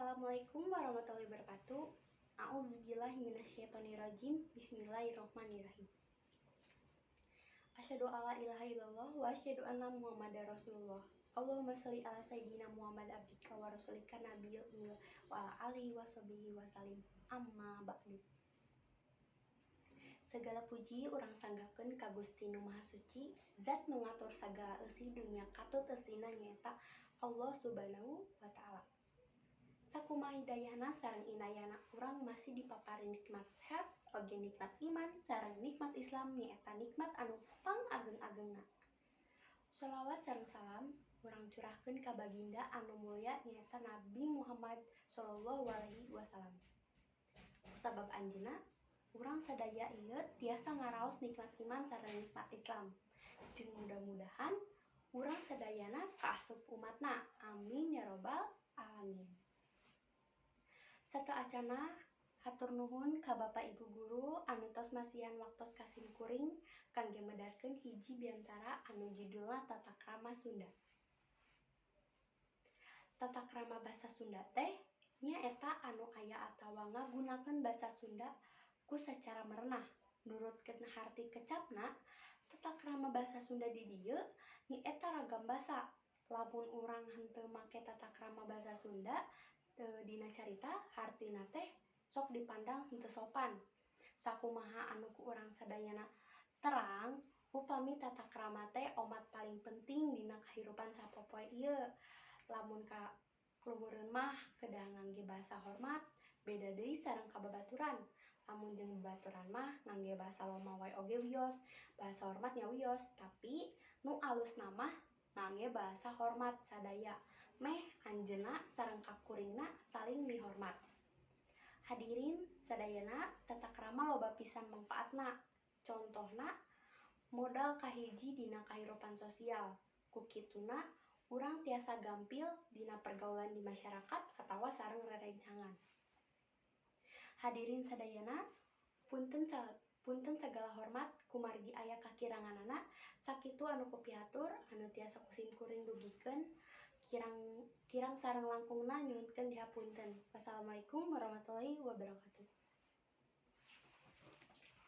Assalamualaikum warahmatullahi wabarakatuh. A'udzubillahi minasyaitonirrajim. Bismillahirrahmanirrahim. Asyhadu alla ilaha illallah wa asyhadu anna Muhammadar Rasulullah. Allahumma sholli ala sayyidina Muhammad abdika wa rasulika nabiyil ummi wa ala alihi washabihi wasallim. Amma ba'du. Segala puji urang sanggakeun ka Gusti Nu Maha Suci, zat nu ngatur sagala eusi dunya katut eusina nyaeta Allah Subhanahu wa taala. Sakumaha hidayahna sareng inayahna urang masih dipapari nikmat sehat, oge nikmat iman sareng nikmat Islam nyaeta nikmat anu pangageng-agengna. Sholawat sareng salam urang curahkeun ka baginda anu mulya nyaeta Nabi Muhammad sallallahu alaihi wasallam. Sabab anjeunna urang sadaya ieu tiasa ngaraos nikmat iman sareng nikmat Islam. Jeung mudah-mudahan urang sadayana kaasup umatna. Amin ya robbal alamin. Sateacana hatur nuhun ka Bapak Ibu guru anu tos masihan waktos kasim kuring kangge medarkeun hiji biantara anu judulna Tata Krama Sunda. Tata krama basa Sunda teh nyaeta anu aya atawa ngagunakeun basa Sunda ku sacara merenah. Nurutkeun harti kecapna, tata krama basa Sunda di dieu nyaeta ragam basa. Lamun urang henteu make tata krama basa Sunda dina carita, hartina teh sok dipandang henteu sopan. Sakumaha anu ku urang sadayana terang, upami tata krama teh omat paling penting dina kahirupan sapopoe ieu. Lamun ka luhureun mah kedah ngangge basa hormat, beda deui sareng ka babaturan. Lamun jeung babaturan mah ngangge basa loma wae oge wios, basa hormat nya wios, tapi nu alusna mah ngangge basa hormat sadaya. Meh anjeunna sareng kakuringna saling mihormat. Hadirin sadayana, tata krama loba pisan mangpaatna. Contohna modal kahiji dina kahirupan sosial. Ku kituna urang tiasa gampil dina pergaulan di masyarakat atawa sareng rerencangan. Hadirin sadayana, punten segala hormat kumargi aya kakiranganana, sakitu anu kupiatur anu tiasa kusim kuring dugikeun. Kirang sareng langkungna nyuhunkeun dihapunten. Wassalamualaikum warahmatullahi wabarakatuh.